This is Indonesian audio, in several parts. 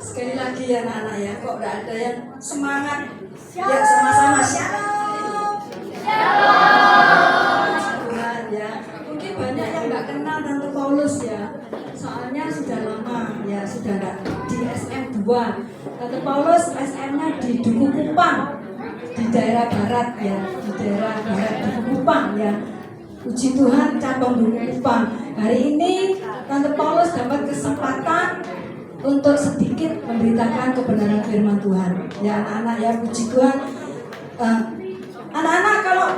Sekali lagi ya anak-anak ya, kok udah ada yang semangat. Ya sama-sama shalom. Shalom. Tuhan ya. Mungkin banyak yang nggak kenal Tante Paulus ya. Soalnya sudah lama ya, sudah nggak di SM2. Tante Paulus SM-nya di Duku Kupang, di daerah barat ya, di daerah barat Duku Kupang ya. Puji Tuhan cabang Duku Kupang. Hari ini Tante Paulus dapat kesempatan untuk sedikit memberitakan kebenaran firman Tuhan. Ya anak-anak ya, puji Tuhan. Anak-anak kalau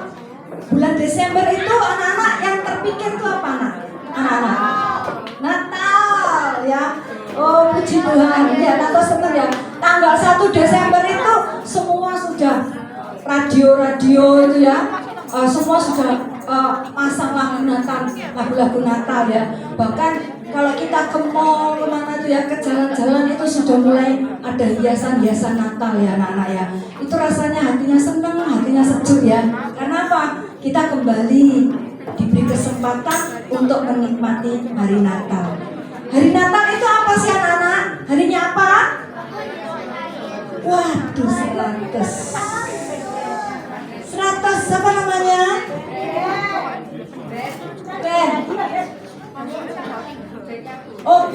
bulan Desember itu anak-anak yang terpikir itu apa anak-anak? Natal ya. Oh puji Tuhan. Ya Natal senang ya. Tanggal 1 Desember itu semua sudah radio-radio itu ya. Semua sudah pasang lagu-lagu Natal ya. Bahkan kalau kita ke mall kemana tuh ya, ke jalan-jalan itu sudah mulai ada hiasan-hiasan Natal ya anak-anak ya. Itu rasanya hatinya senang, hatinya sejuk ya. Karena apa? Kita kembali diberi kesempatan untuk menikmati hari Natal. Hari Natal itu apa sih anak-anak? Harinya apa? Waduh, 100 apa namanya? Ben. Oh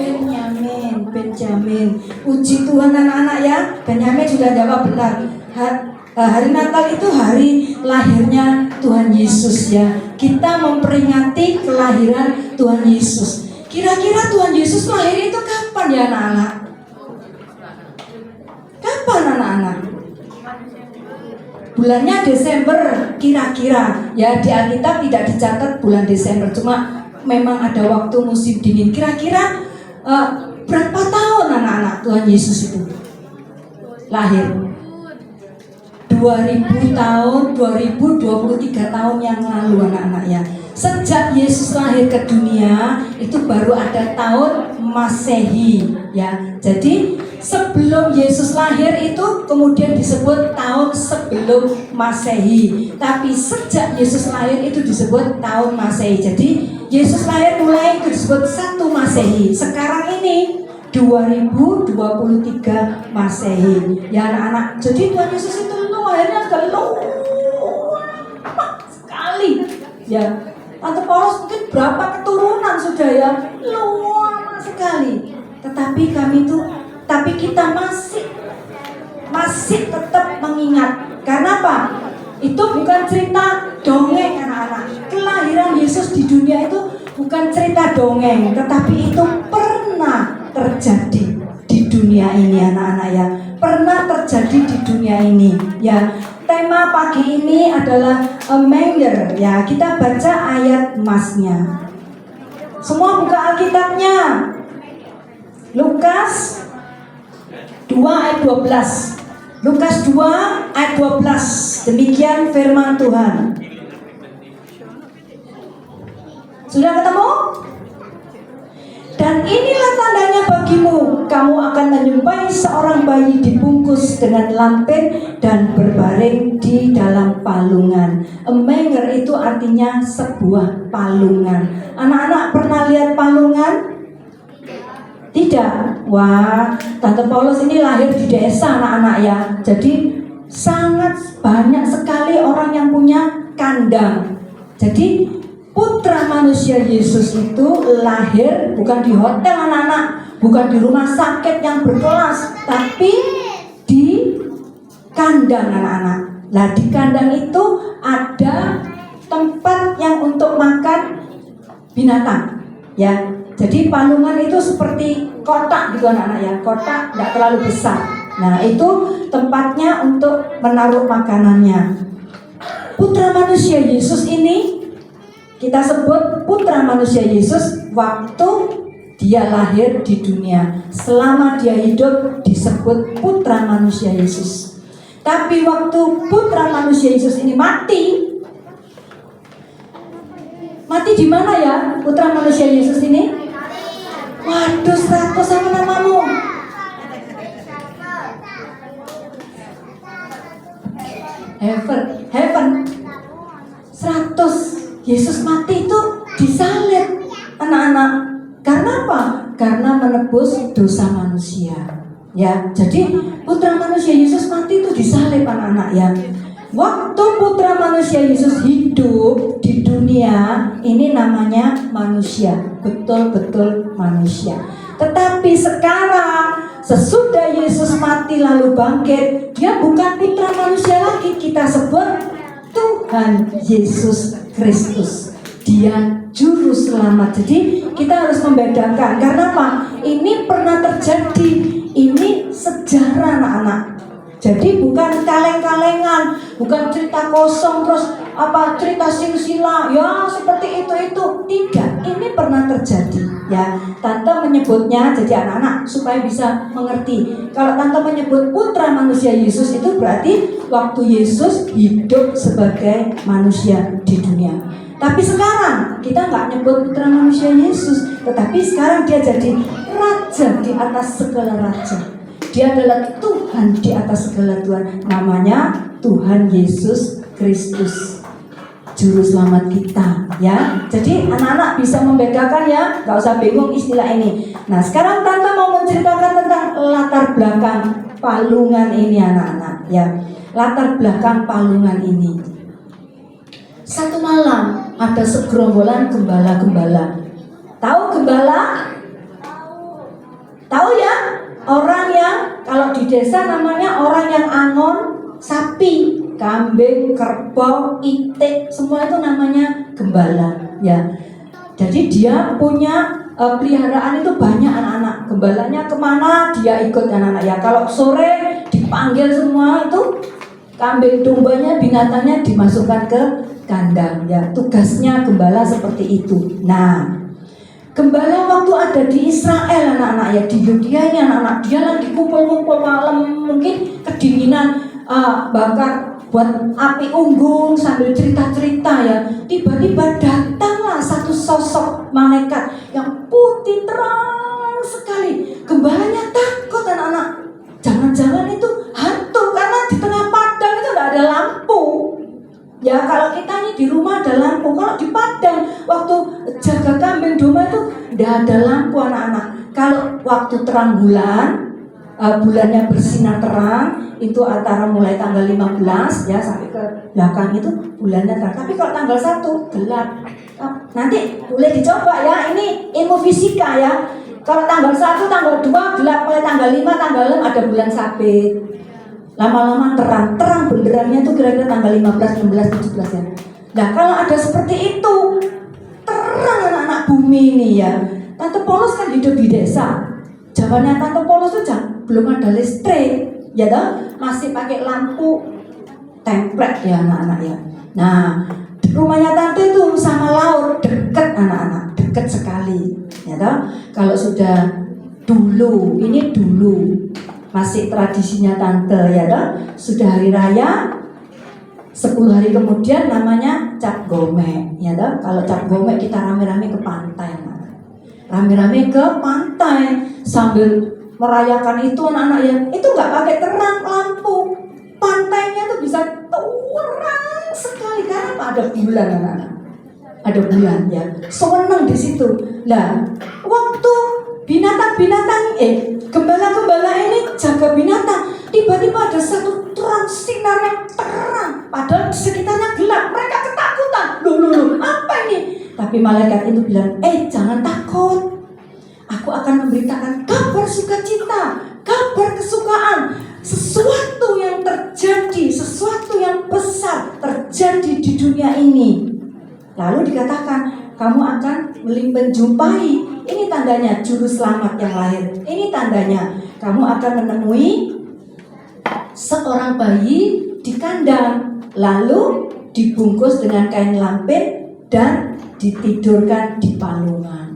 Benjamin. Puji Tuhan anak-anak ya. Benjamin sudah jawab benar. Hari Natal itu hari lahirnya Tuhan Yesus ya. Kita memperingati kelahiran Tuhan Yesus. Kira-kira Tuhan Yesus lahir itu kapan ya anak-anak? Kapan anak-anak? Bulannya Desember kira-kira ya, di Alkitab tidak dicatat bulan Desember, cuma memang ada waktu musim dingin. Kira-kira berapa tahun anak-anak Tuhan Yesus itu lahir? 2000 tahun, 2023 tahun yang lalu anak-anak ya. Sejak Yesus lahir ke dunia itu baru ada tahun Masehi ya. Jadi sebelum Yesus lahir itu kemudian disebut tahun sebelum Masehi. Tapi sejak Yesus lahir itu disebut tahun Masehi. Jadi Yesus lahir mulai itu disebut 1 Masehi. Sekarang ini 2023 Masehi. Ya anak-anak. Jadi Tuhan Yesus itu lahirnya sudah lama sekali. Ya. Tante Paulus mungkin berapa keturunan sudah ya, lama sekali. Tetapi kita masih tetap mengingat. Karena apa? Itu bukan cerita dongeng anak-anak. Kelahiran Yesus di dunia itu bukan cerita dongeng, tetapi itu pernah terjadi di dunia ini anak-anak ya. Pernah terjadi di dunia ini ya. Tema pagi ini adalah a manger ya. Kita baca ayat emasnya. Semua buka Alkitabnya. Lukas 2 ayat 12. Lukas 2 ayat 12. Demikian firman Tuhan. Sudah ketemu? Dan inilah tandanya bagimu, kamu akan menjumpai seorang bayi dibungkus dengan lampin dan berbaring di dalam palungan. A manger itu artinya sebuah palungan. Anak-anak pernah lihat palungan? Tidak? Wah, Tante Paulus ini lahir di desa anak-anak ya. Jadi sangat banyak sekali orang yang punya kandang. Jadi Putra manusia Yesus itu lahir bukan di hotel anak-anak, bukan di rumah sakit yang berkelas, tapi di kandang anak-anak. Nah di kandang itu ada tempat yang untuk makan binatang ya. Jadi palungan itu seperti kotak gitu anak-anak ya, kotak tidak terlalu besar. Nah itu tempatnya untuk menaruh makanannya. Putra manusia Yesus ini kita sebut Putra manusia Yesus waktu dia lahir di dunia. Selama dia hidup disebut Putra manusia Yesus. Tapi waktu Putra manusia Yesus ini mati di mana ya Putra manusia Yesus ini? Waduh, 100 sama namamu. Heaven 100. Yesus mati itu disalib anak-anak. Karena apa? Karena menebus dosa manusia. Ya, jadi Putra Manusia Yesus mati itu disalib anak-anak ya. Waktu Putra Manusia Yesus hidup di dunia, ini namanya manusia, betul-betul manusia. Tetapi sekarang sesudah Yesus mati lalu bangkit, dia bukan Putra Manusia lagi, kita sebut Tuhan Yesus Kristus. Dia juru selamat. Jadi kita harus membedakan. Karena apa? Ini pernah terjadi. Ini sejarah anak-anak. Jadi bukan kaleng-kalengan, bukan cerita kosong terus cerita silsilah ya seperti itu tidak. Ini pernah terjadi ya. Tante menyebutnya, jadi anak-anak supaya bisa mengerti. Kalau tante menyebut Putra Manusia Yesus itu berarti waktu Yesus hidup sebagai manusia di dunia. Tapi sekarang kita nggak nyebut Putra Manusia Yesus, tetapi sekarang dia jadi Raja di atas segala raja. Dia adalah Tuhan di atas segala Tuhan. Namanya Tuhan Yesus Kristus, Juru Selamat kita ya. Jadi anak-anak bisa membedakan ya, gak usah bingung istilah ini. Nah sekarang Tante mau menceritakan tentang latar belakang palungan ini anak-anak ya. Latar belakang palungan ini. Satu malam ada segerombolan gembala-gembala. Tahu gembala? Tahu ya? Orang yang kalau di desa namanya orang yang angon sapi, kambing, kerbau, itik, semua itu namanya gembala ya. Jadi dia punya peliharaan itu banyak anak-anak. Gembalanya kemana dia ikut anak-anak ya. Kalau sore dipanggil semua itu kambing, dombanya, binatangnya dimasukkan ke kandang ya. Tugasnya gembala seperti itu. Nah, gembala waktu ada di Israel anak-anak ya, di Yudea ini anak-anak, dia lagi kumpul-kumpul malam, mungkin kedinginan, bakar buat api unggun sambil cerita-cerita ya. Tiba-tiba datanglah satu sosok malaikat yang putih terang sekali. Gembalanya takut anak-anak, jangan-jangan itu hantu, karena di tengah padang itu tidak ada lampu. Ya kalau kita ini di rumah ada lampu, kalau di padang waktu jaga kambing domba itu tidak ada lampu anak-anak. Kalau waktu terang bulan, bulannya bersinar terang, itu antara mulai tanggal 15 ya sampai ke belakang itu bulannya terang. Tapi kalau tanggal 1 gelap. Nanti boleh dicoba ya, ini ilmu fisika ya. Kalau tanggal 1, tanggal 2 gelap, mulai tanggal 5, tanggal 6 ada bulan sabit. Lama-lama terang benderannya tuh kira-kira tanggal 15, 16, 17 ya. Nah kalau ada seperti itu, terang anak-anak bumi ini ya. Tante Paulus kan hidup di desa. Zamannya Tante Paulus tuh belum ada listrik, ya toh? Masih pakai lampu template ya anak-anak ya. Nah rumahnya Tante itu sama laut, dekat anak-anak, dekat sekali, ya toh? Kalau sudah dulu, ini dulu masih tradisinya Tante ya toh, sudah hari raya 10 hari kemudian namanya cap gomek ya toh. Kalau cap gomek kita rame-rame ke pantai, rame-rame ke pantai sambil merayakan itu anak-anak ya. Itu nggak pakai terang lampu, pantainya tuh bisa terang sekali karena apa? Ada bulan anak-anak, ada bulan ya. Seneng di situ. Lah waktu binatang-binatang gembala-gembala ini jaga binatang, tiba-tiba ada satu terang sinar yang terang, padahal sekitarnya gelap. Mereka ketakutan, loh, apa ini? Tapi malaikat itu bilang, jangan takut. Aku akan memberitakan kabar sukacita, kabar kesukaan, sesuatu yang terjadi, sesuatu yang besar terjadi di dunia ini. Lalu dikatakan, kamu akan menjumpai, ini tandanya juru selamat yang lahir. Ini tandanya kamu akan menemui seorang bayi di kandang, lalu dibungkus dengan kain lampin dan ditidurkan di palungan.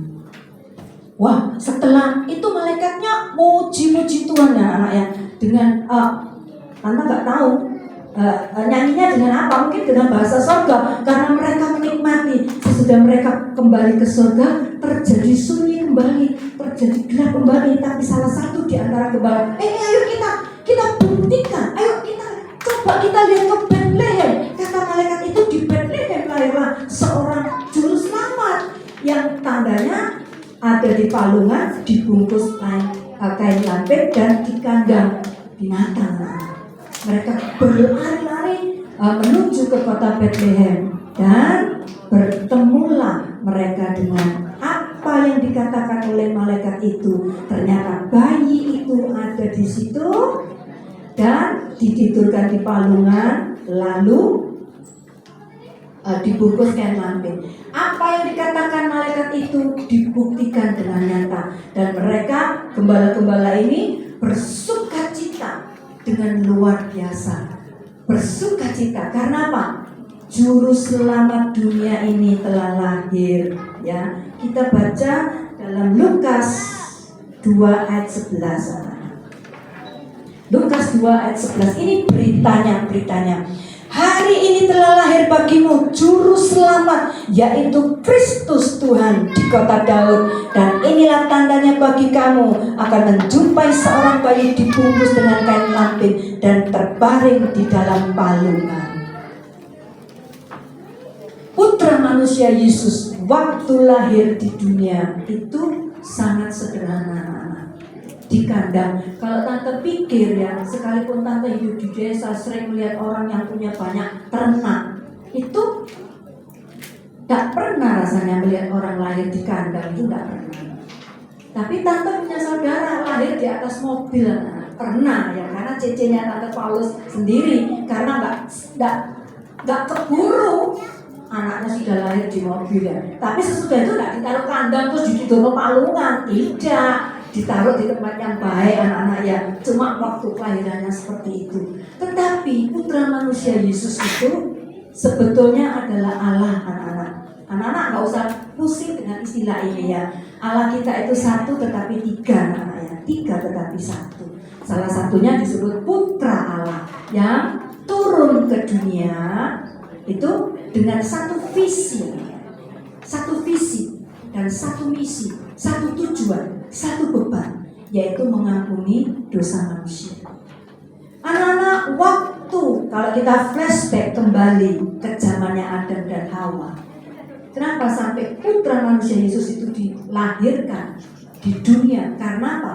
Wah, setelah itu malaikatnya muji-muji Tuhan ya anak ya. Dengan Tante nggak tahu nyanyinya dengan apa, mungkin dengan bahasa surga, karena mereka menikmati. Sesudah mereka kembali ke surga, terjadi sunyi kembali, terjadi gelap kembali. Tapi salah satu di antara gembala, ayo kita buktikan, ayo coba kita lihat ke Bethlehem. Kata malaikat itu, di Bethlehem lahirlah seorang juru selamat yang tandanya ada di palungan, dibungkus kain lampin dan di kandang binatang. Mereka berlari-lari menuju ke kota Bethlehem dan bertemulah mereka dengan apa yang dikatakan oleh malaikat itu. Ternyata bayi itu ada di situ dan ditidurkan di palungan, lalu dibungkus kain lampin. Apa yang dikatakan malaikat itu dibuktikan dengan nyata, dan mereka gembala-gembala ini bersukacita dengan luar biasa. Bersukacita karena apa? Juru selamat dunia ini telah lahir. Ya, kita baca dalam Lukas 2 ayat 11. Lukas 2 ayat 11. Ini beritanya. Hari ini telah lahir bagimu juru selamat, yaitu Kristus Tuhan di kota Daud. Dan inilah tandanya bagi kamu, akan menjumpai seorang bayi dibungkus dengan kain lampin dan terbaring di dalam palungan. Putra manusia Yesus waktu lahir di dunia itu sangat sederhana, di kandang. Kalau tante pikir ya, sekalipun tante hidup di desa sering melihat orang yang punya banyak ternak, itu gak pernah rasanya melihat orang lahir di kandang, itu gak pernah. Tapi tante punya saudara lahir di atas mobil, pernah ya, karena cecenya tante Paulus sendiri, karena gak keburu anaknya sudah lahir di mobil ya. Tapi sesudah itu gak ditaruh kandang terus ditidur palungan, tidak, ditaruh di tempat yang baik anak-anak ya. Cuma waktu kelahirannya seperti itu. Tetapi putra manusia Yesus itu sebetulnya adalah Allah, anak-anak. Anak-anak gak usah pusing dengan istilah ini ya. Allah kita itu satu tetapi tiga, anak-anak ya. Tiga tetapi satu. Salah satunya disebut putra Allah yang turun ke dunia itu dengan satu visi dan satu misi, satu tujuan, satu beban, yaitu mengampuni dosa manusia. Anak-anak, waktu kalau kita flashback kembali ke zamannya Adam dan Hawa, kenapa sampai putra manusia Yesus itu dilahirkan di dunia? Karena apa?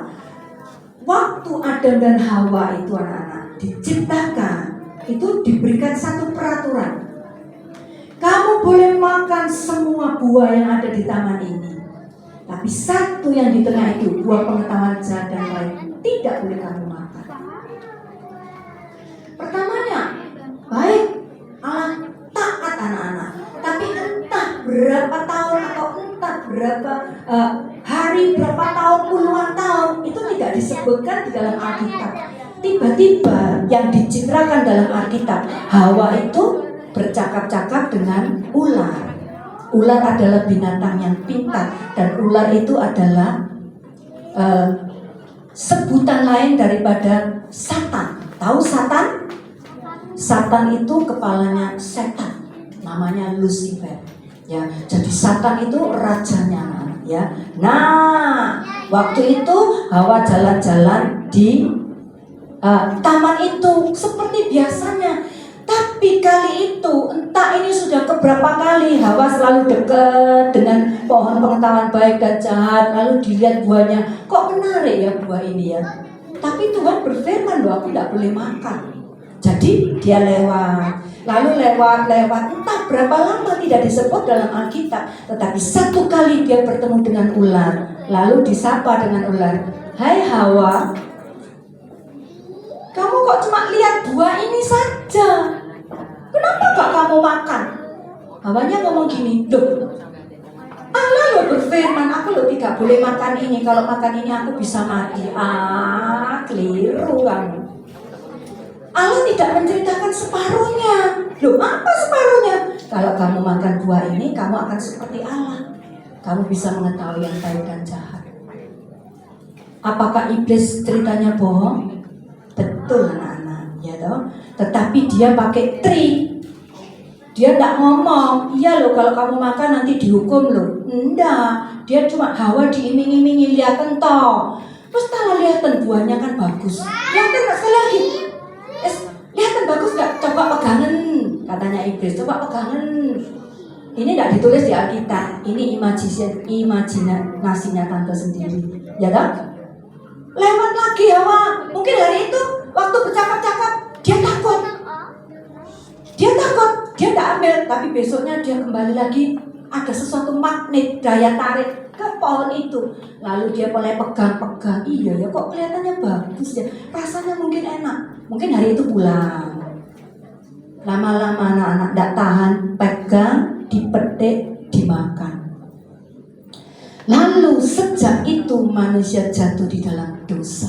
Waktu Adam dan Hawa itu anak-anak diciptakan, itu diberikan satu peraturan. Kamu boleh makan semua buah yang ada di taman ini, tapi satu yang di tengah itu, buah pengetahuan jahat dan baik, tidak boleh kamu makan. Pertamanya, baik, Allah taat anak-anak. Tapi entah berapa tahun atau entah berapa hari, berapa tahun, puluhan tahun, itu tidak disebutkan di dalam Alkitab. Tiba-tiba yang dicitrakan dalam Alkitab, Hawa itu bercakap-cakap dengan ular. Ular adalah binatang yang pintar, dan ular itu adalah sebutan lain daripada Satan. Tahu Satan? Satan itu kepalanya setan, namanya Lucifer. Ya, jadi Satan itu rajanya, ya. Nah, waktu itu Hawa jalan-jalan di taman itu seperti biasanya. Tapi kali itu, entah ini sudah keberapa kali Hawa selalu dekat dengan pohon pengetahuan baik dan jahat, lalu dilihat buahnya, kok menarik ya buah ini ya. Tapi Tuhan berfirman loh, aku tidak boleh makan. Jadi dia lewat, lalu lewat, entah berapa lama tidak disebut dalam Alkitab. Tetapi satu kali dia bertemu dengan ular, lalu disapa dengan ular, "Hai Hawa, kamu kok cuma lihat buah ini saja? Kenapa gak kamu makan?" Hawanya ngomong gini, "Loh, Allah lo berfirman, aku lo tidak boleh makan ini. Kalau makan ini aku bisa mati." Keliru kamu. Allah tidak menceritakan separuhnya. Loh, apa separuhnya? Kalau kamu makan buah ini, kamu akan seperti Allah. Kamu bisa mengetahui yang baik dan jahat. Apakah iblis ceritanya bohong? Betul anak-anak, ya toh. Tetapi dia pakai trik. Dia tidak ngomong, "Iya loh, kalau kamu makan nanti dihukum loh." Enggak, dia cuma Hawa diiming-imingi, "Lihatin toh." Terus kalau lihatin buahnya kan bagus. Lihatin sekali lagi. Lihatin bagus gak? Coba pegangan, katanya iblis. Coba pegangan. Ini tidak ditulis di Alkitab. Ini imajinasinya tante sendiri, ya toh. Lewat lagi Hawa. Mungkin hari itu waktu bercakap-cakap dia takut. Dia tidak ambil, tapi besoknya dia kembali lagi, ada sesuatu magnet daya tarik ke pohon itu. Lalu dia mulai pegang-pegang. Iya ya, kok kelihatannya bagus ya, rasanya mungkin enak. Mungkin hari itu pulang. Lama-lama anak-anak tidak tahan, pegang, dipetik, dimakan. Lalu sejak itu manusia jatuh di dalam dosa.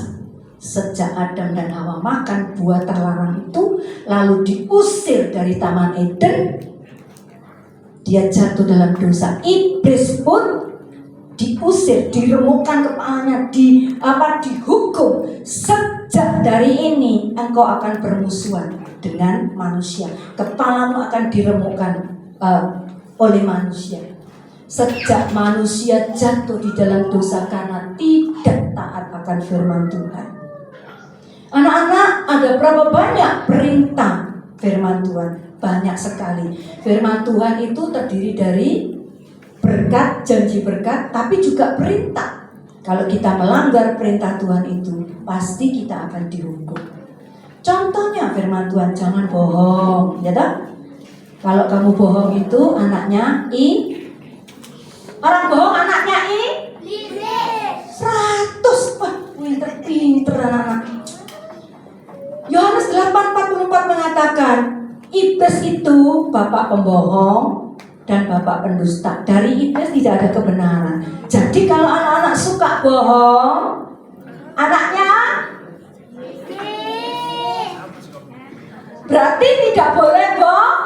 Sejak Adam dan Hawa makan buah terlarang itu, lalu diusir dari Taman Eden, dia jatuh dalam dosa. Iblis pun diusir, diremukkan kepalanya, dihukum. Sejak dari ini engkau akan bermusuhan dengan manusia. Kepalamu akan diremukkan oleh manusia. Sejak manusia jatuh di dalam dosa karena tidak taat akan firman Tuhan. Anak-anak, ada berapa banyak perintah firman Tuhan? Banyak sekali. Firman Tuhan itu terdiri dari berkat, janji berkat, tapi juga perintah. Kalau kita melanggar perintah Tuhan itu, pasti kita akan dihukum. Contohnya firman Tuhan, jangan bohong, ya tak? Kalau kamu bohong itu anaknya orang bohong anaknya 100. Wah, pinter anak-anak. Yohanes 8:44 mengatakan, iblis itu bapak pembohong dan bapak pendusta. Dari iblis tidak ada kebenaran. Jadi kalau anak-anak suka bohong, anaknya berarti tidak boleh bohong.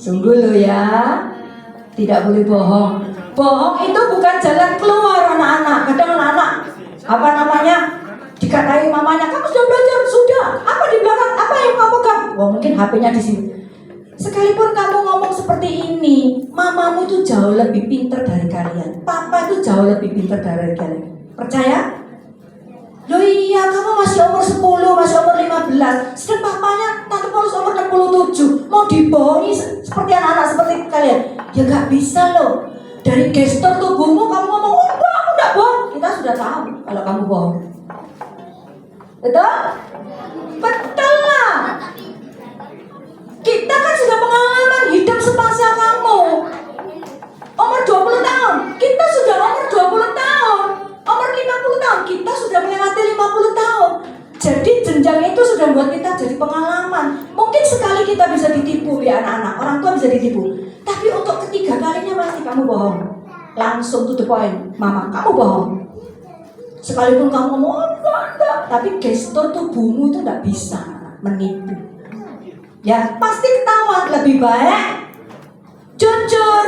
Sungguh loh ya, tidak boleh bohong. Bohong itu bukan jalan keluar anak-anak. Kadang anak-anak dikatai mamanya, kamu sudah belajar, sudah. Apa di belakang? Apa yang kamu pegang? Wah, mungkin HP-nya di sini. Sekalipun kamu ngomong seperti ini, mamamu itu jauh lebih pintar dari kalian. Papa itu jauh lebih pintar dari kalian. Percaya? Loh iya, kamu masih umur 10, masih umur 15. Sedang papanya Tante Paulus umur 67. Mau dibohongi seperti anak-anak seperti kalian? Ya gak bisa loh. Dari gestur tubuhmu kamu ngomong, oh enggak, aku enggak bohong. Kita sudah tahu kalau kamu bohong. Betul? Betul lah. Kita kan sudah pengalaman hidup sepanjang kamu. Umur 20 tahun. Kita sudah umur 20 tahun. Umur 50 tahun. Kita sudah melewati 50 tahun. Jadi jenjang itu sudah membuat kita jadi pengalaman. Mungkin sekali kita bisa ditipu ya anak-anak. Orang tua bisa ditipu. Tapi untuk ketiga kalinya pasti kamu bohong. Langsung to the point. Mama, kamu bohong. Sekalipun kamu ngomong, enggak, tapi gestur tubuhmu itu enggak bisa menipu. Ya, pasti ketahuan. Lebih baik jujur,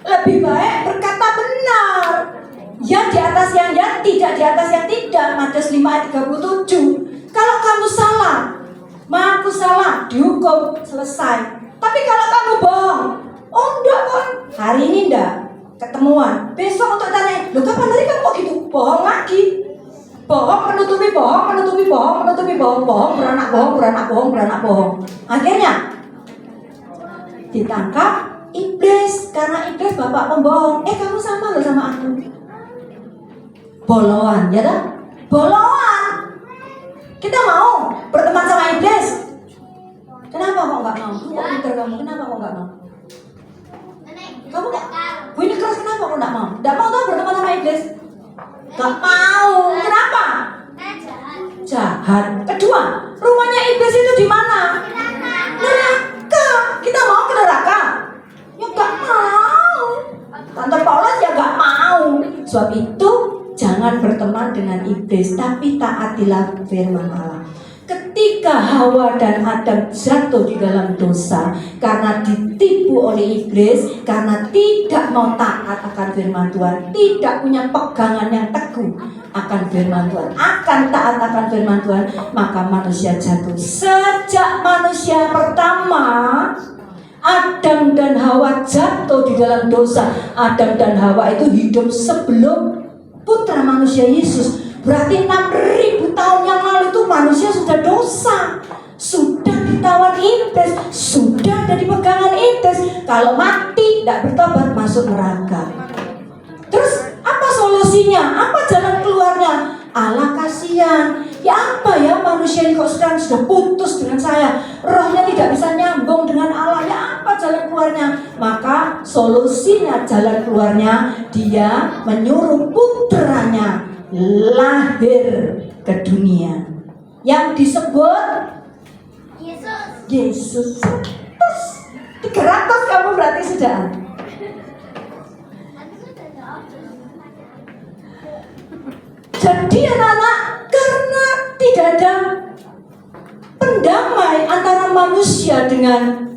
lebih baik berkata benar. Ya di atas yang ya, tidak di atas yang tidak. Matius 5:37. Kalau kamu salah, aku salah, dihukum, selesai. Tapi kalau kamu bohong, oh enggak kan, hari ini enggak ketemuan, besok untuk tanya, loh kapan hari kamu kok gitu? Bohong lagi. Bohong menutupi bohong, menutupi bohong, menutupi bohong, bohong, beranak bohong, beranak bohong, beranak bohong. Akhirnya ditangkap iblis, karena iblis bapak pembohong. Kamu sama loh sama aku. Boloan, ya dah? Boloan. Kita mau berteman sama iblis. Kenapa kok nggak mau? Kok pinter kamu? Kenapa kok nggak mau? Kamu kok bunyi keras, kenapa kok nggak mau? Nggak mau tuh berteman sama iblis? Nggak mau. Kenapa? Jahat. Kedua, rumahnya iblis itu di mana? Neraka. Kita mau ke neraka? Ya nggak mau. Tante Paulus ya nggak mau. Sebab itu jangan berteman dengan iblis, tapi taatilah firman Allah. Ketika Hawa dan Adam jatuh di dalam dosa karena ditipu oleh iblis, karena tidak mau taat akan firman Tuhan, tidak punya pegangan yang teguh akan firman Tuhan, akan taat akan firman Tuhan, maka manusia jatuh. Sejak manusia pertama Adam dan Hawa jatuh di dalam dosa. Adam dan Hawa itu hidup sebelum putra manusia Yesus. Berarti 6.000 tahun yang lalu itu manusia sudah dosa, sudah ditawan iblis, sudah ada di pegangan iblis. Kalau mati tidak bertobat masuk neraka. Terus Apa solusinya? Apa jalan keluarnya? Allah kasihan. Ya apa ya, manusia ini kok sekarang sudah putus dengan saya, rohnya tidak bisa nyambung dengan Allah. Ya apa jalan keluarnya? Maka solusinya, jalan keluarnya, dia menyuruh putranya lahir ke dunia yang disebut Yesus. 300 kamu berarti sudah. Jadi anak-anak, karena tidak ada pendamai antara manusia dengan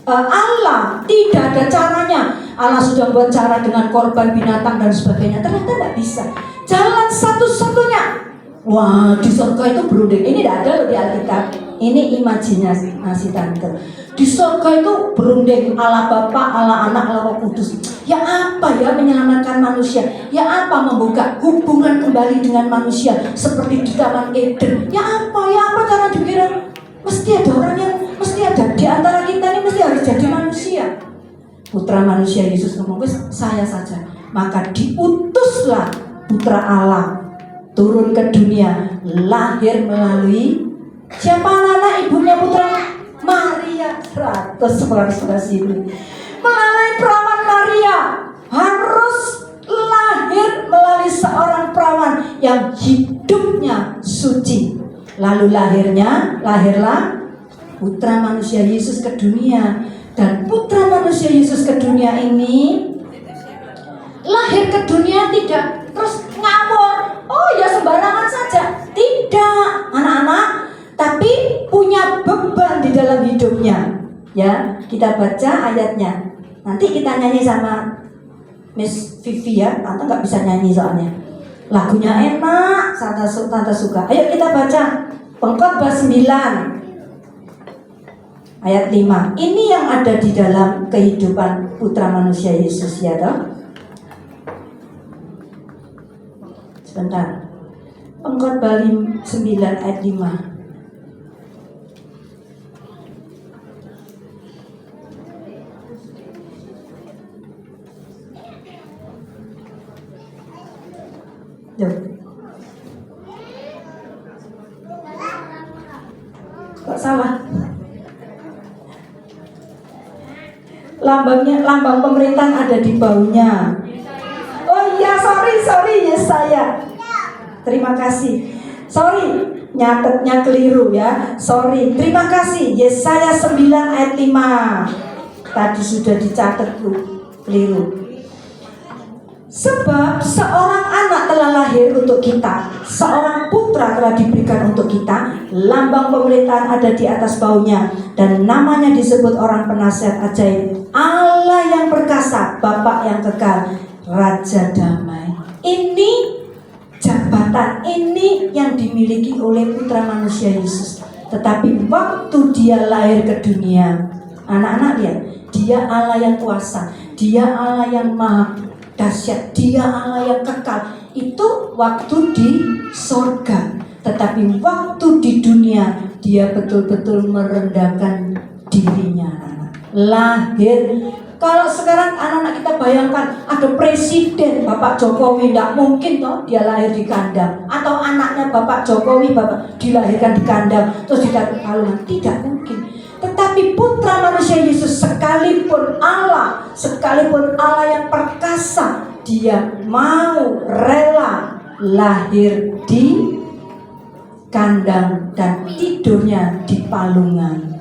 Allah, tidak ada caranya. Allah sudah buat cara dengan korban binatang dan sebagainya, ternyata tidak bisa. Jalan satu-satunya, wah, di surga itu berunding. Ini tidak ada loh di Alkitab. Ini imajinasi tante. Di surga itu berunding Allah Bapa, Allah Anak, Allah Roh Kudus. Ya apa ya menyelamatkan manusia? Ya apa membuka hubungan kembali dengan manusia seperti di Taman Eden? Ya apa cara dikira? Mesti ada orang yang, mesti ada di antara kita ini mesti harus jadi manusia. Putra manusia Yesus ngomong, saya saja. Maka diutuslah Putra Allah turun ke dunia, lahir melalui siapa anak ibunya Putra? Maria. 111 melalui perawan Maria, harus lahir melalui seorang perawan yang hidupnya suci. Lalu lahirlah Putra manusia Yesus ke dunia. Dan Putra manusia Yesus ke dunia ini lahir ke dunia tidak terus ngawur, oh ya sembarangan saja. Tidak, anak-anak, tapi punya beban di dalam hidupnya. Ya, kita baca ayatnya. Nanti kita nyanyi sama Miss Vivi ya. Tante nggak bisa nyanyi soalnya lagunya enak, tante suka. Ayo kita baca Pengkhotbah 9 ayat 5. Ini yang ada di dalam kehidupan Putra manusia Yesus, ya toh? Sebentar. Pengkhotbah 9 ayat 5. Duh. Kok salah? Lambang pemerintahan ada di baunya. Oh iya, sorry Yesaya. Terima kasih. Sorry, nyatetnya keliru ya. Sorry. Terima kasih. Yesaya 9 ayat 5. Tadi sudah dicatat keliru. Sebab seorang anak telah lahir untuk kita, seorang putra telah diberikan untuk kita, lambang pemerintahan ada di atas baunya, dan namanya disebut orang penasihat ajaib, Allah yang perkasa, Bapa yang kekal, Raja damai. Ini jabatan, ini yang dimiliki oleh Putra manusia Yesus. Tetapi waktu dia lahir ke dunia, anak-anak lihat, dia Allah yang kuasa, dia Allah yang maha dahsyat, dia Allah yang kekal. Itu waktu di sorga. Tetapi waktu di dunia, dia betul-betul merendahkan dirinya. Lahir. Kalau sekarang anak-anak kita bayangkan ada presiden Bapak Jokowi, tidak mungkin toh dia lahir di kandang. Atau anaknya Bapak Jokowi dilahirkan di kandang terus dikasih kalungan, tidak mungkin. Tetapi Putra manusia Yesus sekalipun Allah yang perkasa, dia mau rela lahir di kandang dan tidurnya di palungan.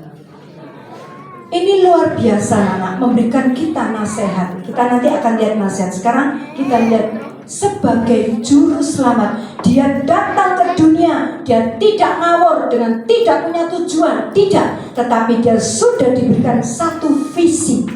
Ini luar biasa anak, memberikan kita nasihat. Kita nanti akan lihat nasihat. Sekarang kita lihat sebagai juru selamat. Dia datang ke dunia, dia tidak ngawur dengan tidak punya tujuan, tidak. Tetapi dia sudah diberikan satu visi,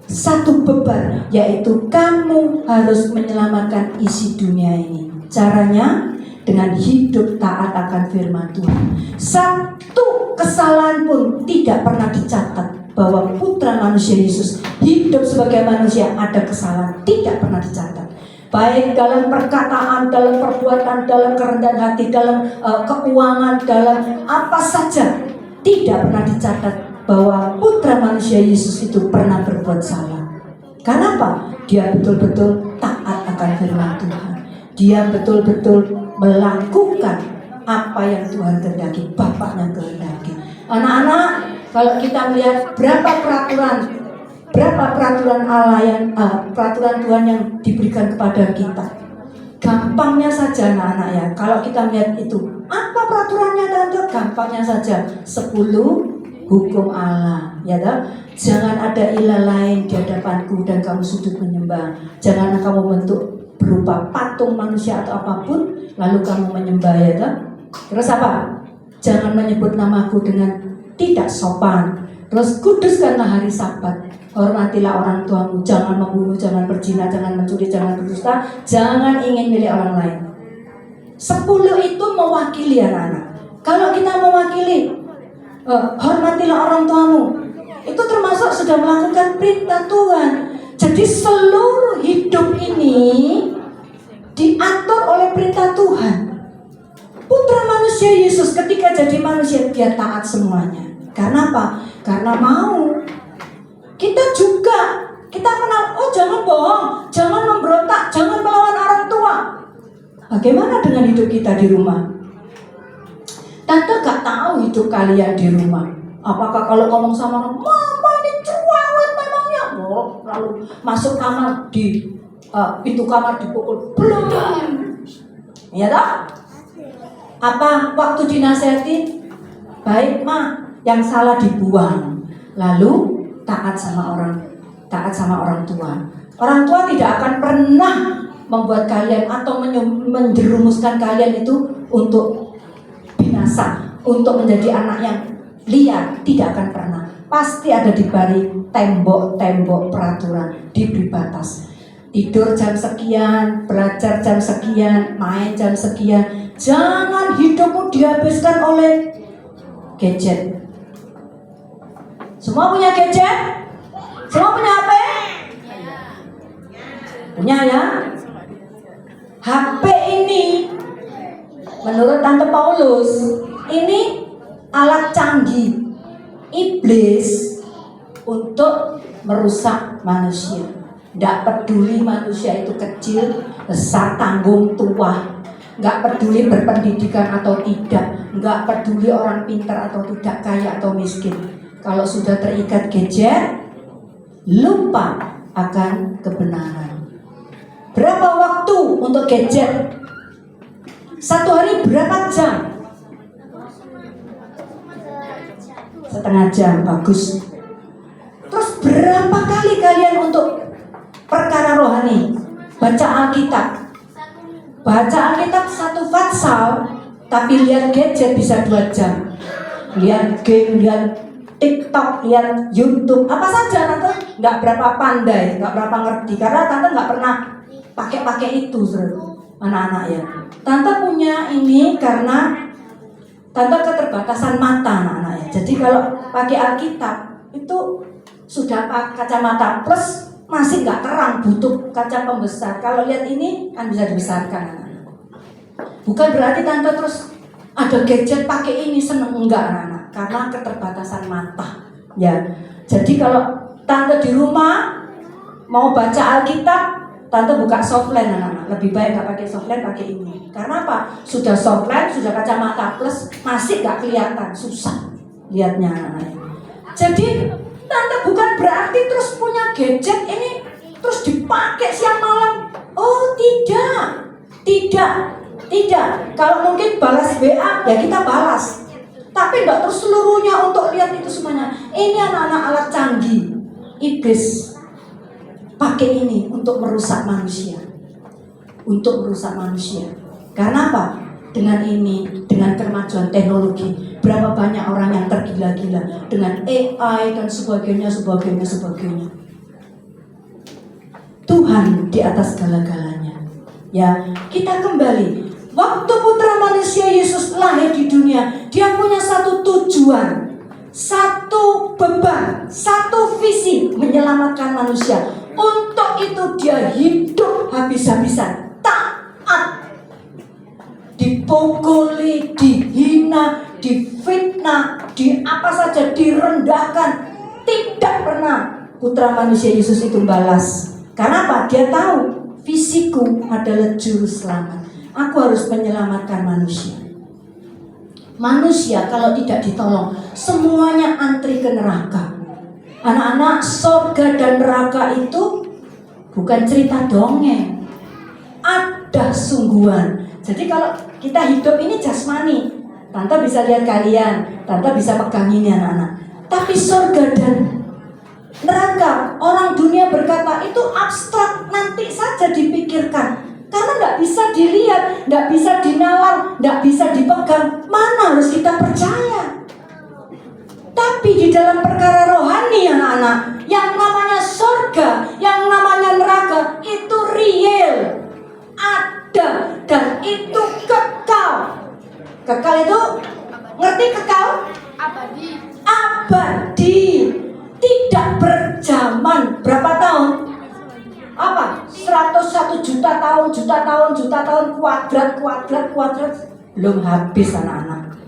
satu beban, yaitu kamu harus menyelamatkan isi dunia ini. Caranya dengan hidup taat akan firman Tuhan. Satu kesalahan pun tidak pernah dicatat bahwa Putra manusia Yesus hidup sebagai manusia ada kesalahan, tidak pernah dicatat. Baik dalam perkataan, dalam perbuatan, dalam kerendahan hati, dalam keuangan, dalam apa saja, tidak pernah dicatat bahwa Putra manusia Yesus itu pernah berbuat salah. Kenapa? Dia betul-betul taat akan firman Tuhan. Dia betul-betul melakukan apa yang Tuhan kehendaki, Bapa yang kehendaki. Anak-anak, kalau kita melihat berapa peraturan Allah yang peraturan Tuhan yang diberikan kepada kita. Gampangnya saja anak-anak ya, kalau kita melihat itu, apa peraturannya tante? Gampangnya saja, 10 hukum Allah, ya toh? Jangan ada ilah lain di hadapanku dan kamu sujud menyembah. Janganlah kamu bentuk berupa patung manusia atau apapun lalu kamu menyembah, ya toh? Terus apa? Jangan menyebut namaku dengan tidak sopan. Terus kuduskanlah hari Sabat. Hormatilah orang tuamu, jangan membunuh, jangan berzina, jangan mencuri, jangan berdusta, jangan ingin milik orang lain. 10 itu mewakili anak-anak. Kalau kita mewakili, hormatilah orang tuamu, itu termasuk sudah melakukan perintah Tuhan. Jadi seluruh hidup ini diatur oleh perintah Tuhan. Putra manusia Yesus ketika jadi manusia dia taat semuanya. Karena apa? Karena mau. Kita juga, kita kenal, oh jangan bohong, jangan memberontak, jangan melawan orang tua. Bagaimana dengan hidup kita di rumah? Tante gak tahu hidup kalian di rumah. Apakah kalau ngomong sama orang, mama ini cerewet memangnya, lalu masuk kamar di pintu kamar dipukul, belum. Ya tak? Apa waktu dinasehati? Baik ma, yang salah dibuang. Lalu taat sama orang tua. Orang tua tidak akan pernah membuat kalian atau menjerumuskan kalian itu untuk binasa, untuk menjadi anak yang liar, tidak akan pernah. Pasti ada di balik tembok-tembok peraturan, diberi batas. Tidur jam sekian, belajar jam sekian, main jam sekian. Jangan hidupmu dihabiskan oleh gadget. Semua punya gadget? Semua punya HP? Punya ya? HP ini menurut Tante Paulus ini alat canggih iblis untuk merusak manusia. Tidak peduli manusia itu kecil, besar, tanggung, tua. Nggak peduli berpendidikan atau tidak. Nggak peduli orang pintar atau tidak, kaya atau miskin. Kalau sudah terikat gadget, lupa akan kebenaran. Berapa waktu untuk gadget? Satu hari berapa jam? Setengah jam, bagus. Terus berapa kali kalian untuk perkara rohani? Baca Alkitab. Baca Alkitab satu fatsal, tapi lihat gadget bisa 2 jam. Lihat game, lihat TikTok, lihat YouTube, apa saja tante nggak berapa pandai, nggak berapa ngerti, karena tante nggak pernah pakai itu, anak-anak ya. Tante punya ini karena tante keterbatasan mata anak-anak ya. Jadi kalau pakai Alkitab itu sudah kacamata plus masih nggak terang, butuh kaca pembesar. Kalau lihat ini kan bisa dibesarkan anak-anak. Bukan berarti tante terus ada gadget pakai ini seneng, enggak anak-anak. Karena keterbatasan mata ya. Jadi kalau tante di rumah mau baca Alkitab, tante buka softline anak-anak. Lebih baik gak pakai softline, pakai ini. Karena apa? Sudah softline, sudah kacamata plus masih gak kelihatan, susah lihatnya anak-anak. Jadi tante bukan berarti terus punya gadget ini terus dipakai siang malam. Oh tidak. Kalau mungkin balas WA ya kita balas. Tapi enggak terus seluruhnya untuk lihat itu semuanya. Ini anak-anak alat canggih iblis pakai ini untuk merusak manusia. Karena apa? Dengan ini, dengan kemajuan teknologi, berapa banyak orang yang tergila-gila dengan AI dan sebagainya. Tuhan di atas segala-galanya. Ya, kita kembali. Waktu putra manusia Yesus lahir di dunia, dia punya satu tujuan, satu beban, satu visi, menyelamatkan manusia. Untuk itu dia hidup habis-habisan, taat, dipukuli, dihina, difitnah, di apa saja, direndahkan. Tidak pernah putra manusia Yesus itu balas. Karena apa? Dia tahu visiku adalah juru selamat. Aku harus menyelamatkan manusia. Manusia kalau tidak ditolong, semuanya antri ke neraka. Anak-anak, surga dan neraka itu bukan cerita dongeng, ada sungguhan. Jadi kalau kita hidup ini jasmani, Tante bisa lihat kalian, Tante bisa pegang ini anak-anak. Tapi surga dan neraka, orang dunia berkata itu abstrak, nanti saja dipikirkan. Karena nggak bisa dilihat, nggak bisa dinalar, nggak bisa dipegang. Mana harus kita percaya? Tapi di dalam perkara rohani anak-anak, yang namanya surga, yang namanya neraka itu real, ada, dan itu kekal. Kekal itu, ngerti kekal? Abadi. Abadi, tidak berjaman. Berapa tahun? Apa? 101 juta tahun, kuadrat. Belum habis anak-anak.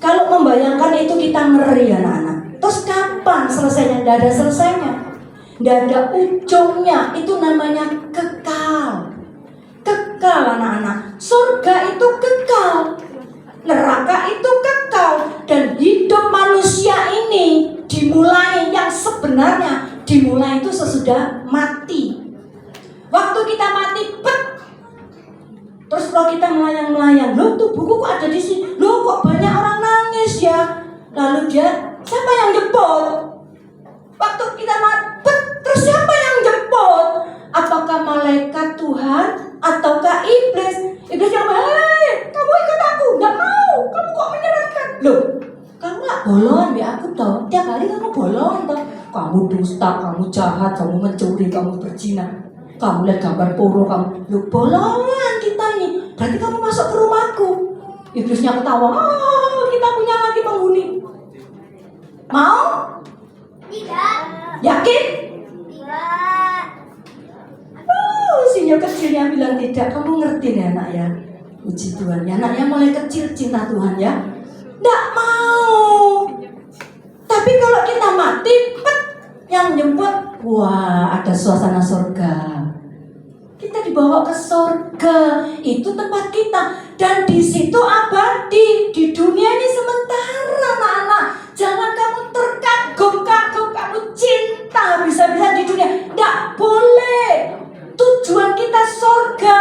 Kalau membayangkan itu kita ngeri anak-anak. Terus kapan selesainya? Tidak ada selesainya, tidak ada ujungnya. Itu namanya kekal. Kekal anak-anak. Surga itu kekal, neraka itu kekal. Dan hidup manusia ini dimulai, yang sebenarnya dimulai itu sesudah mati. Waktu kita mati, terus kalau kita melayang-melayang, loh tubuhku kok ada di sini, loh kok banyak orang nangis ya. Lalu dia, siapa yang jemput? Waktu kita mati, terus siapa yang jemput? Apakah malaikat Tuhan ataukah iblis? Iblis yang bilang, hei, kamu ikut aku, nggak mau, kamu kok menyerahkan? Loh, kamu nggak bolong ya aku toh, tiap hari kamu bolong toh. Kamu dusta, kamu jahat, kamu mencuri, kamu berzina. Kamu lihat gambar porno, kamu lu bolongan kita ini. Berarti kamu masuk ke rumahku. Iblisnya ketawa, kita punya lagi penghuni. Mau? Tidak. Yakin? Tidak. Sinyal kecilnya bilang tidak. Kamu ngerti nih anak ya? Puji Tuhan ya, anaknya mulai kecil cinta Tuhan ya. Nggak mau. Tapi kalau kita mati, yang jemput, wah ada suasana surga. Kita dibawa ke surga, itu tempat kita. Dan di situ abadi. Di dunia ini sementara anak-anak. Jangan kamu terkagum-kagum, kamu cinta bisa-bisa di dunia. Nggak boleh. Tujuan kita surga.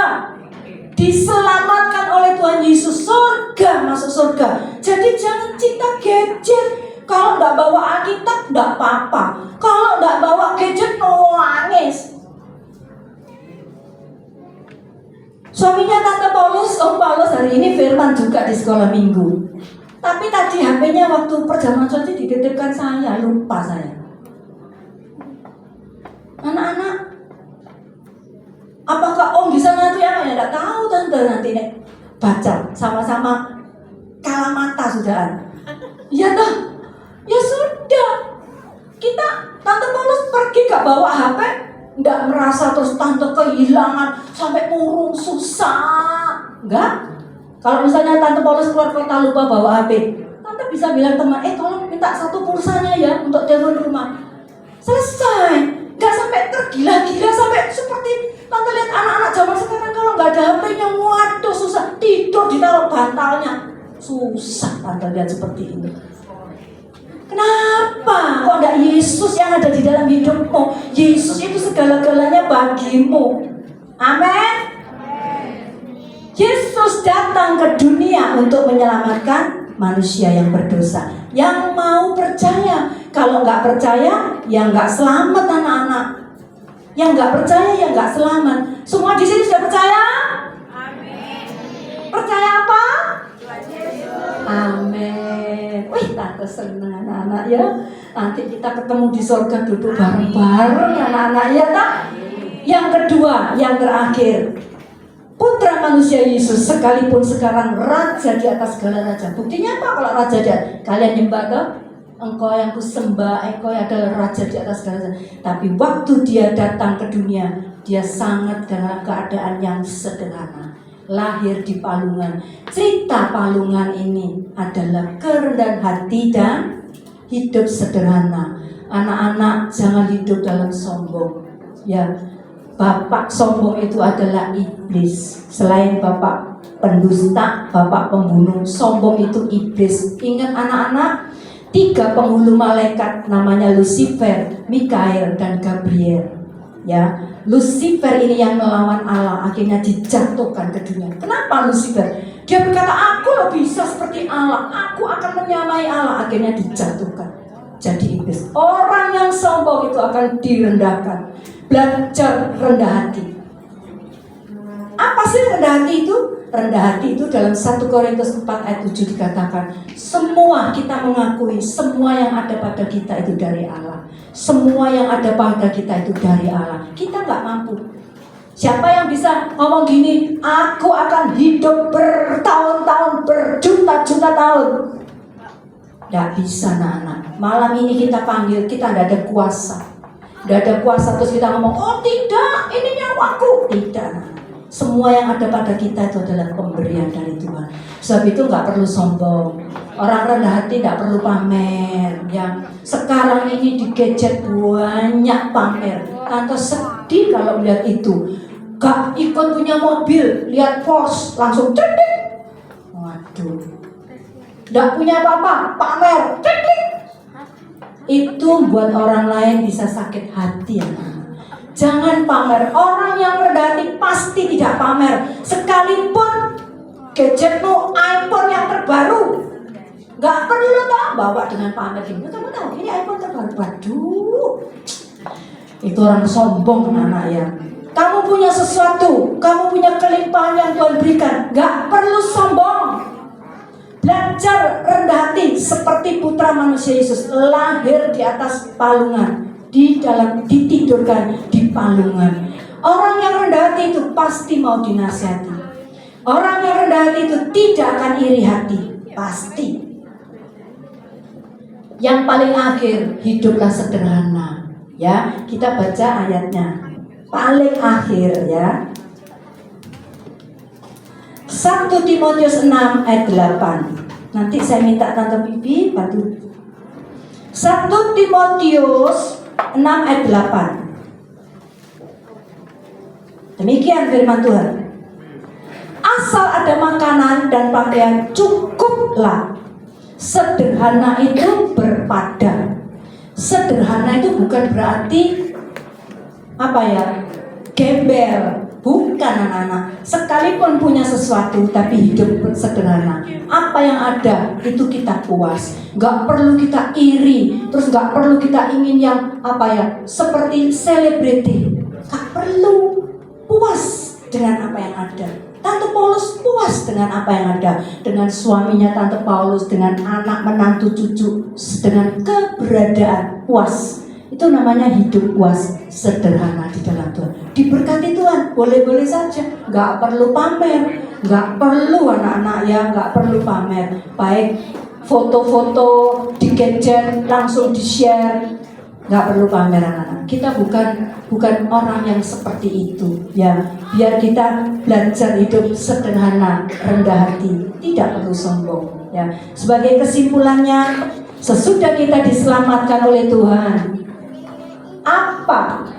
Diselamatkan oleh Tuhan Yesus, surga, masuk surga. Jadi jangan cinta gadget. Kalau nggak bawa Alkitab, nggak apa-apa. Kalau nggak bawa gadget, nangis. Suaminya Tante Paulus, Om Paulus hari ini firman juga di sekolah minggu. Tapi tadi HP-nya waktu perjamuan suci dititipkan saya, lupa saya. Anak-anak, apakah Om bisa ngerti apa ya? Nggak tahu Tante, nanti nih baca sama-sama kalah mata sudahan. Iya toh? Ya sudah. Kita Tante Paulus pergi gak bawa HP, nggak merasa terus Tante kehilangan sampai murung susah. Enggak. Kalau misalnya Tante Paulus keluar kota lupa bawa HP, Tante bisa bilang teman, tolong minta satu pulsanya ya untuk telepon rumah. Selesai. Nggak sampai tergila-gila sampai seperti Tante lihat anak-anak zaman sekarang kalau nggak ada HP-nya, waduh susah tidur ditaruh bantalnya. Susah Tante lihat seperti ini. Kenapa? Kok enggak Yesus yang ada di dalam hidupmu? Yesus itu segala-galanya bagimu. Amin. Yesus datang ke dunia untuk menyelamatkan manusia yang berdosa, yang mau percaya. Kalau nggak percaya, ya nggak selamat anak-anak. Yang nggak percaya, ya nggak selamat. Semua di sini sudah percaya? Amin. Percaya apa? Yesus. Amin. Wih, Tante senang anak-anak ya. Nanti kita ketemu di surga duduk bareng-bareng anak-anak ya tak? Yang kedua, yang terakhir, Putra manusia Yesus sekalipun sekarang raja di atas segala raja. Buktinya apa kalau raja dia? Kalian nyembah ke? Engkau yang kusembah, engkau adalah raja di atas segala raja. Tapi waktu dia datang ke dunia, dia sangat dalam keadaan yang sederhana. Lahir di palungan. Cerita palungan ini adalah kerendahan hati dan hidup sederhana. Anak-anak jangan hidup dalam sombong. Ya, bapak sombong itu adalah iblis. Selain bapak pendusta, bapak pembunuh, sombong itu iblis. Ingat anak-anak, 3 penghulu malaikat namanya Lucifer, Mikael, dan Gabriel. Ya, Lucifer ini yang melawan Allah, akhirnya dijatuhkan ke dunia. Kenapa Lucifer? Dia berkata, aku lebih bisa seperti Allah, aku akan menyamai Allah, akhirnya dijatuhkan jadi iblis. Orang yang sombong itu akan direndahkan. Belajar rendah hati. Apa sih rendah hati itu? Rendah hati itu dalam 1 Korintus 4 ayat 7 dikatakan, semua kita mengakui, semua yang ada pada kita itu dari Allah. Semua yang ada pada kita itu dari Allah. Kita nggak mampu. Siapa yang bisa ngomong gini, aku akan hidup bertahun-tahun, berjuta-juta tahun? Nggak bisa, anak-anak. Malam ini kita panggil, kita nggak ada kuasa. Nggak ada kuasa terus kita ngomong, oh tidak, ini nyawaku. Tidak, anak-anak. Semua yang ada pada kita itu adalah pemberian dari Tuhan. Sebab itu nggak perlu sombong. Orang rendah hati nggak perlu pamer. Yang sekarang ini di gadget banyak pamer. Tante sedih kalau melihat itu. Gak ikut punya mobil, lihat Porsche langsung cedek. Waduh. Nggak punya apa-apa, pamer, cedek. Itu buat orang lain bisa sakit hati, ya. Jangan pamer. Orang yang rendah hati pasti tidak pamer. Sekalipun gadgetmu iPhone yang terbaru, nggak perlu toh bawa dengan pamer ini. Kamu tahu ini iPhone terbaru. Waduh, itu orang sombong, anak ya. Kamu punya sesuatu, kamu punya kelimpahan yang Tuhan berikan, nggak perlu sombong. Belajar rendah hati seperti putra manusia Yesus, lahir di atas palungan, ditidurkan di palungan. Orang yang rendah hati itu pasti mau dinasihati. Orang yang rendah hati itu tidak akan iri hati, pasti. Yang paling akhir, hiduplah sederhana. Ya, kita baca ayatnya. Paling akhir, ya. 1 Timotius 6 ayat 8. Nanti saya minta Tante Bibi bantu. 1 Timotius 6 ayat 8. Demikian firman Tuhan. Asal ada makanan dan pakaian cukuplah. Sederhana itu berpada. Sederhana itu bukan berarti apa ya? Gembel. Bukan, anak-anak. Sekalipun punya sesuatu tapi hidup sederhana. Apa yang ada itu kita puas. Gak perlu kita iri. Terus gak perlu kita ingin yang apa ya, seperti selebriti. Gak perlu. Puas dengan apa yang ada. Tante Paulus puas dengan apa yang ada. Dengan suaminya Tante Paulus, dengan anak menantu cucu, dengan keberadaan puas. Itu namanya hidup puas, sederhana di dalam Tuhan. Diberkati Tuhan, boleh-boleh saja. Gak perlu pamer. Gak perlu anak-anak ya, gak perlu pamer. Baik foto-foto di gadget langsung di-share. Gak perlu pamer, anak-anak. Kita bukan orang yang seperti itu ya. Biar kita belajar hidup sederhana, rendah hati, tidak perlu sombong ya. Sebagai kesimpulannya, sesudah kita diselamatkan oleh Tuhan, apa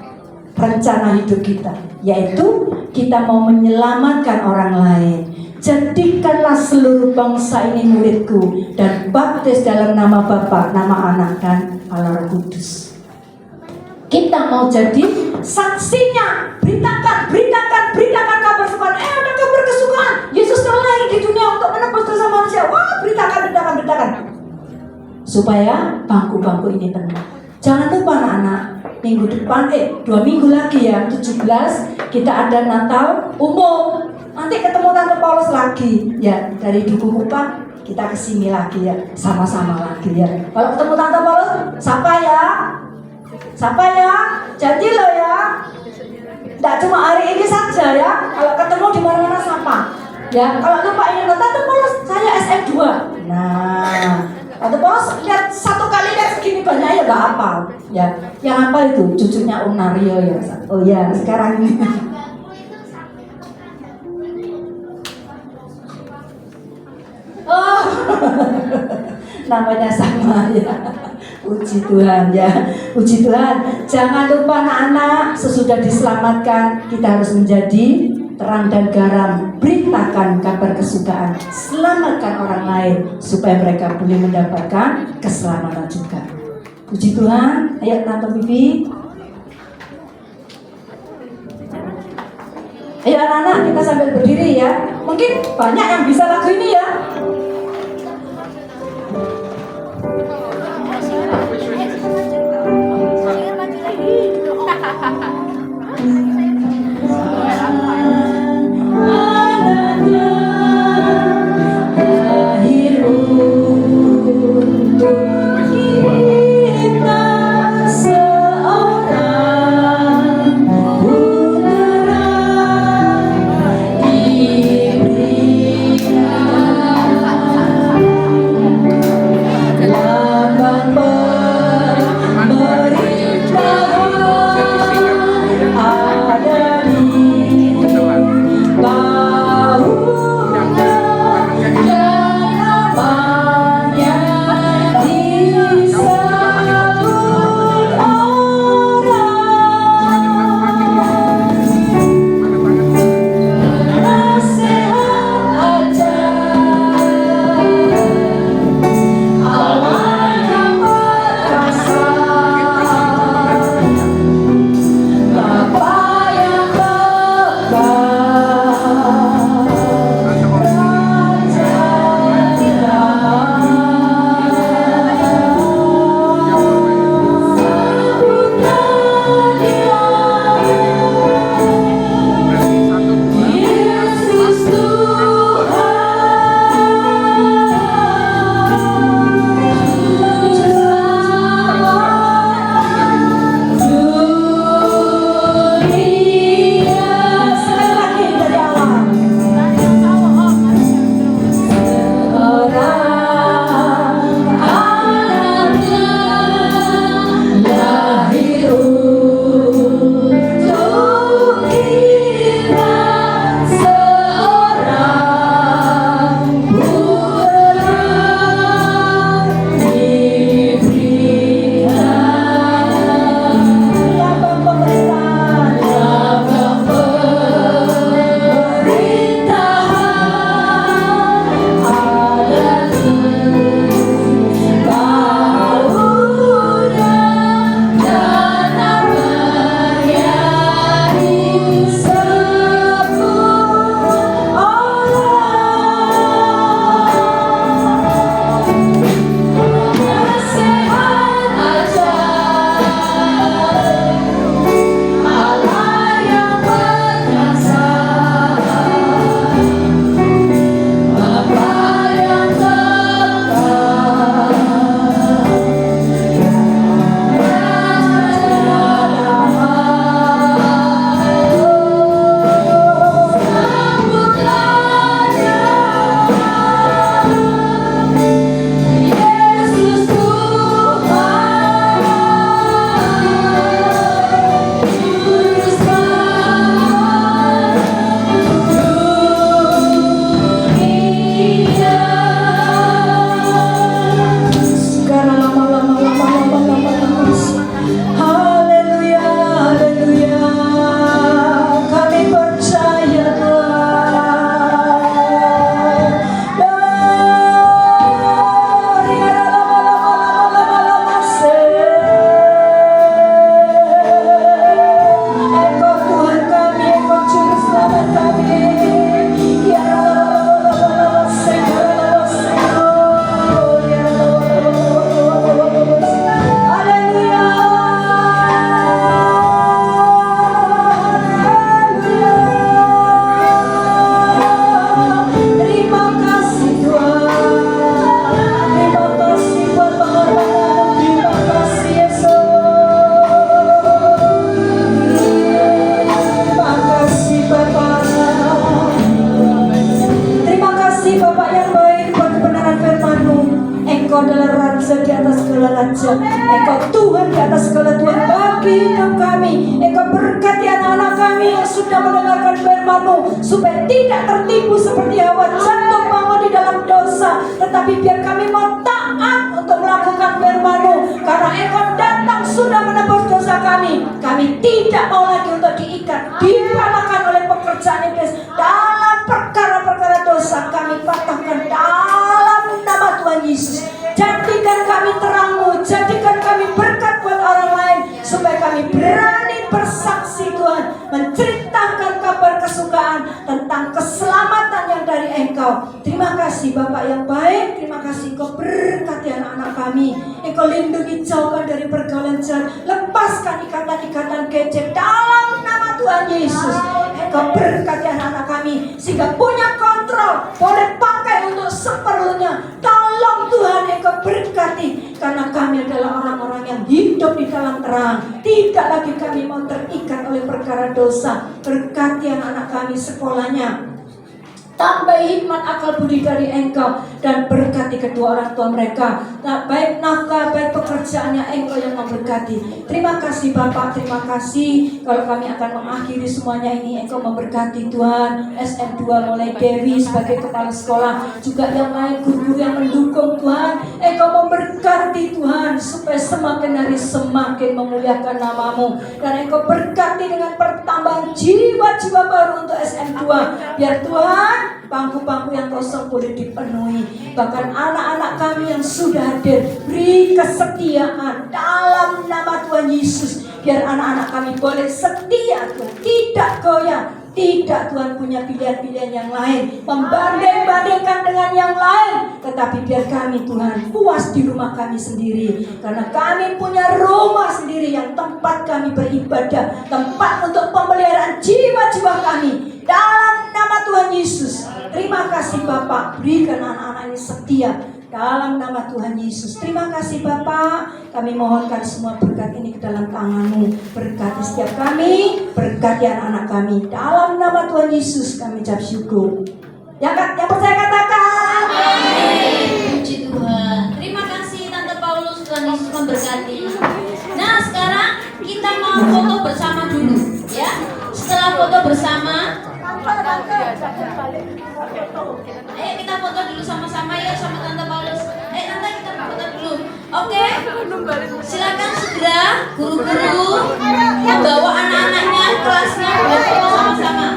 rencana hidup kita? Yaitu kita mau menyelamatkan orang lain. Jadikanlah seluruh bangsa ini muridku, dan baptis dalam nama Bapa, nama Anak, dan Allah Roh Kudus. Kita mau jadi saksinya. Beritakan kabar sukaan. Ada kabar kesukaan. Yesus telah lahir di dunia untuk menebus dosa manusia. Wah, beritakan. Supaya bangku-bangku ini penuh. Jangan lupa anak-anak, minggu depan 2 minggu lagi ya, 17 kita ada Natal umum. Nanti ketemu Tante Paulus lagi ya, dari Duku Kupang kita kesini lagi ya, sama-sama lagi ya. Kalau ketemu Tante Paulus, sapa ya, janji lo ya. Tidak cuma hari ini saja ya, kalau ketemu di mana-mana sapa ya. Kalau lupa ini Tante Paulus, saya SM2. Nah, Tante Paulus lihat 1 kali lihat segini banyak ya gak hafal ya. Yang apa itu? Cucunya Unario ya. Oh ya, sekarang ini. Oh, namanya sama ya. Puji Tuhan ya, puji Tuhan. Jangan lupa anak-anak, sesudah diselamatkan kita harus menjadi terang dan garam. Beritakan kabar kesukaan, selamatkan orang lain supaya mereka boleh mendapatkan keselamatan juga. Puji Tuhan. Ayo Tante Bibi. Ayo anak-anak, kita sambil berdiri ya. Mungkin banyak yang bisa lagu ini ya. raja. Engkau Tuhan di atas segala Tuhan bagi hidup kami. Engkau berkati anak-anak kami yang sudah mendengarkan firman-Mu, supaya tidak tertipu seperti Hawa, jatuh bangun di dalam dosa, tetapi biar kami mau taat Kami tidak mau lagi untuk diikat, dipalahkan oleh pekerjaan iblis. Dalam perkara-perkara dosa kami patahkan dalam nama Tuhan Yesus. Jadikan kami terang-Mu, jadikan kami berkat buat orang lain, supaya kami berani bersaksi Tuhan, menceritakan kabar kesukaan tentang keselamatan yang dari Engkau. Terima kasih Bapak yang baik, terima kasih Engkau berkati anak-anak kami. Engkau lindungi, jauhkan dari pergaulan jahat, lepaskan ikatan-ikatan kecil dalam nama Tuhan Yesus. Engkau berkati anak-anak kami sehingga punya kontrol, boleh pakai untuk seperlunya. Tolong Tuhan, Engkau berkati, karena kami adalah orang-orang yang hidup di dalam terang. Tidak lagi kami mau terikat oleh perkara dosa. Berkati anak-anak kami sekolahnya, tambah hikmat akal budi dari Engkau, dan berkati kedua orang tua mereka. Nah, baik nafkah, baik pekerjaannya, Engkau yang memberkati. Terima kasih Bapak, terima kasih. Kalau kami akan mengakhiri semuanya ini, Engkau memberkati Tuhan. SM2 mulai Dewi sebagai kepala sekolah, juga yang lain guru yang mendukung Tuhan. Engkau memberkati Tuhan, supaya semakin hari semakin memuliakan nama-Mu. Dan Engkau berkati dengan pertambahan jiwa-jiwa baru untuk SM2. Biar Tuhan, bangku-bangku yang kosong boleh dipenuhi. Bahkan anak-anak kami yang sudah hadir, beri kesetiaan dalam nama Tuhan Yesus. Biar anak-anak kami boleh setia Tuhan, tidak goyah. Tidak Tuhan punya pilihan-pilihan yang lain, membanding-bandingkan dengan yang lain. Tetapi biar kami Tuhan puas di rumah kami sendiri, karena kami punya rumah sendiri yang tempat kami beribadah, tempat untuk pemeliharaan jiwa-jiwa kami. Dalam nama Tuhan Yesus, terima kasih Bapak, berikan anak-anak ini setia dalam nama Tuhan Yesus. Terima kasih Bapak, kami mohonkan semua berkat ini ke dalam tangan-Mu. Berkati setiap kami, berkati anak-anak kami. Dalam nama Tuhan Yesus kami ucap syukur. Yang percaya katakan amin. Puji Tuhan. Terima kasih Tante Paulus, Tuhan Yesus memberkati. Nah, sekarang kita mau foto bersama dulu, ya. Setelah foto bersama, ayo kita foto dulu sama-sama ya, sama Tante Paulus. Tante, kita foto dulu. Oke. Silakan segera guru-guru yang bawa anak-anaknya kelasnya boleh foto sama-sama.